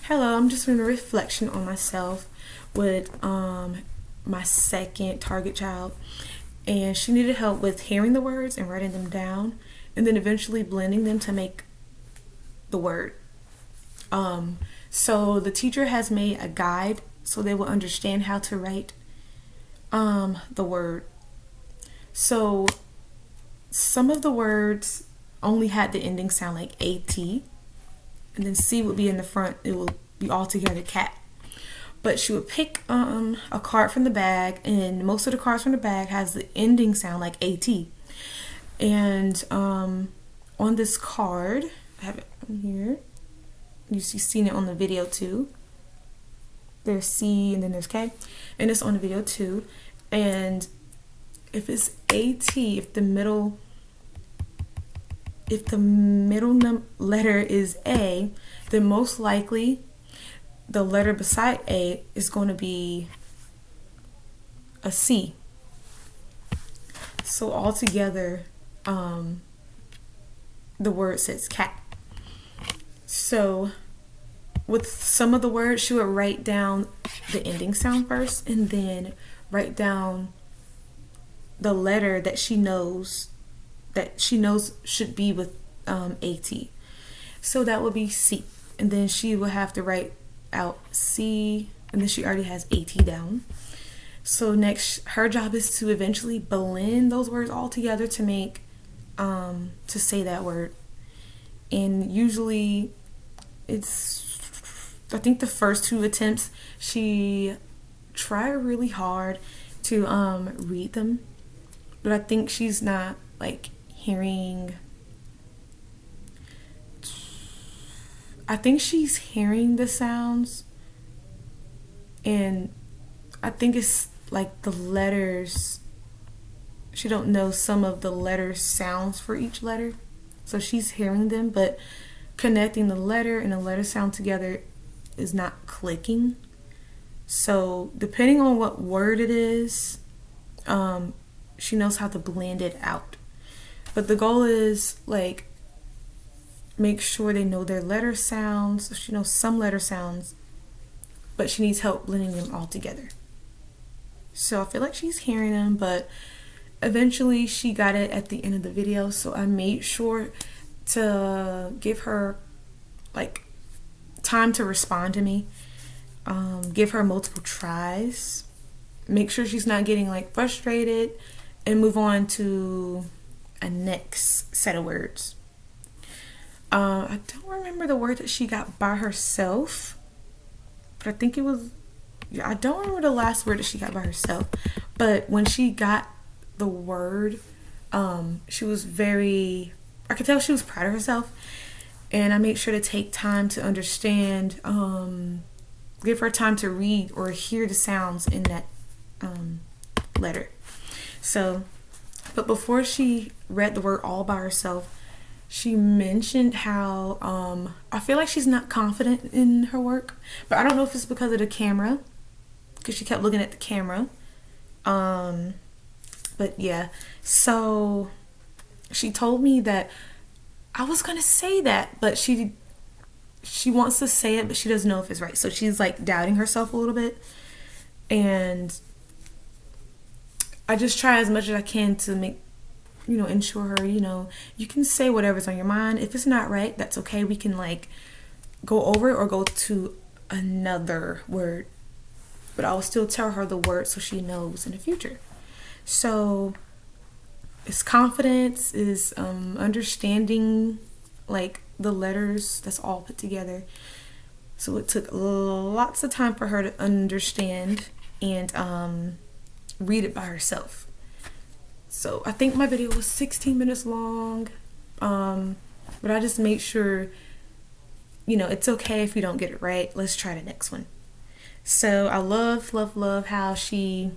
Hello, I'm just doing a reflection on myself with my second target child, and she needed help with hearing the words and writing them down, and then eventually blending them to make the word. So the teacher has made a guide so they will understand how to write the word. So some of the words only had the ending sound like AT, and then C would be in the front. It will be all together cat. But she would pick a card from the bag, and most of the cards from the bag has the ending sound like AT. And on this card, I have it here. You've seen it on the video too. There's C and then there's K, and it's on the video too. And if it's AT, if the middle letter is A, then most likely the letter beside A is going to be a C. So altogether, the word says cat. So with some of the words, she would write down the ending sound first, and then write down the letter that she knows should be with AT. So that would be C. And then she will have to write out C, and then she already has AT down. So next, her job is to eventually blend those words all together to make to say that word. And usually I think the first two attempts she tried really hard to read them, but I think she's not like hearing. I think she's hearing the sounds, and I think it's like the letters. She don't know some of the letter sounds for each letter, so she's hearing them, but connecting the letter and the letter sound together is not clicking. So depending on what word it is, she knows how to blend it out. But the goal is like make sure they know their letter sounds. She knows some letter sounds, but she needs help blending them all together. So I feel like she's hearing them, but eventually she got it at the end of the video. So I made sure to give her like time to respond to me, give her multiple tries, make sure she's not getting like frustrated, and move on to a next set of words. I don't remember the word that she got by herself, but I think it was, I don't remember the last word that she got by herself, but when she got the word, she was I could tell she was proud of herself, and I made sure to take time to understand, give her time to read or hear the sounds in that letter. So, but before she read the word all by herself, she mentioned how I feel like she's not confident in her work, but I don't know if it's because of the camera, because she kept looking at the camera. But yeah, so she told me that I was gonna say that, but she wants to say it, but she doesn't know if it's right. So she's like doubting herself a little bit, and I just try as much as I can to make, ensure her, you can say whatever's on your mind. If it's not right, that's okay. We can like go over it or go to another word, but I will still tell her the word so she knows in the future. So it's confidence, is understanding like the letters that's all put together. So it took lots of time for her to understand and read it by herself. So I think my video was 16 minutes long, but I just made sure, it's okay if you don't get it right. Let's try the next one. So I love how she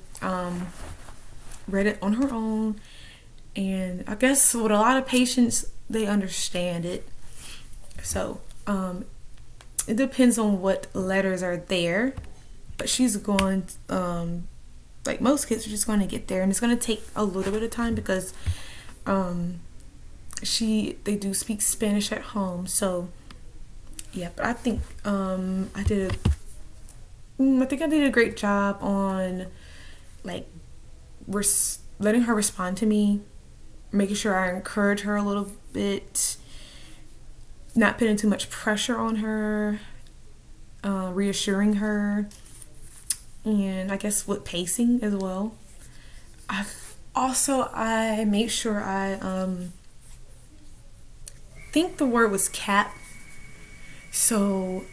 read it on her own, and I guess with a lot of patience they understand it. So it depends on what letters are there, but she's going like most kids are just going to get there, and it's going to take a little bit of time because they do speak Spanish at home. So yeah, but I think I think I did a great job on like letting her respond to me, making sure I encourage her a little bit, not putting too much pressure on her, reassuring her, and I guess with pacing as well. I made sure I think the word was cap, so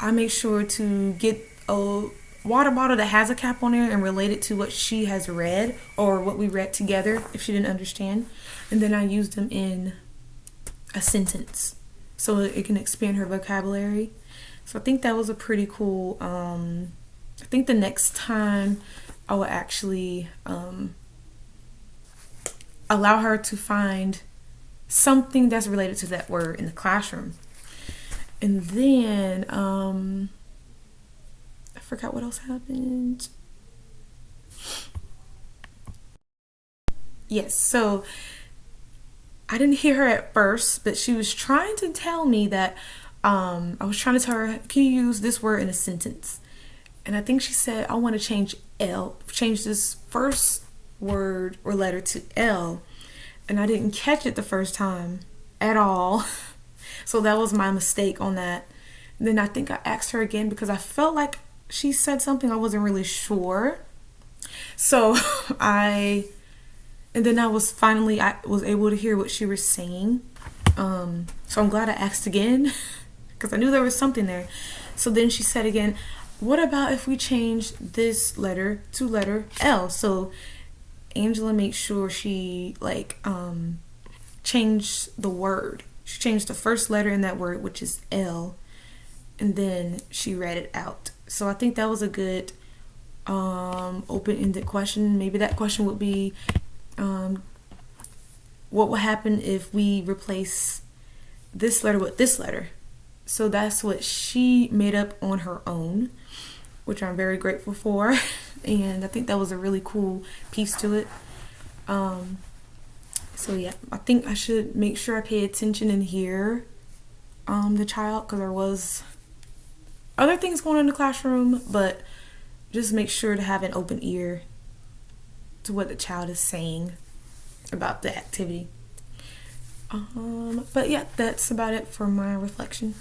I make sure to get a water bottle that has a cap on there and relate it to what she has read or what we read together if she didn't understand. And then I use them in a sentence so it can expand her vocabulary. So I think that was a pretty cool. I think the next time I will actually allow her to find something that's related to that word in the classroom. And then I forgot what else happened. Yes, so I didn't hear her at first, but she was trying to tell me that I was trying to tell her, can you use this word in a sentence? And I think she said, I want to change this first word or letter to L. And I didn't catch it the first time at all. So that was my mistake on that. And then I think I asked her again because I felt like she said something I wasn't really sure. So and then I was able to hear what she was saying. So I'm glad I asked again because I knew there was something there. So then she said again, what about if we change this letter to letter L? So Angela made sure she changed the word. She changed the first letter in that word, which is L, and then she read it out. So I think that was a good open-ended question. Maybe that question would be, what will happen if we replace this letter with this letter? So that's what she made up on her own, which I'm very grateful for. And I think that was a really cool piece to it. So yeah, I think I should make sure I pay attention and hear the child, because there was other things going on in the classroom, but just make sure to have an open ear to what the child is saying about the activity. But yeah, that's about it for my reflection.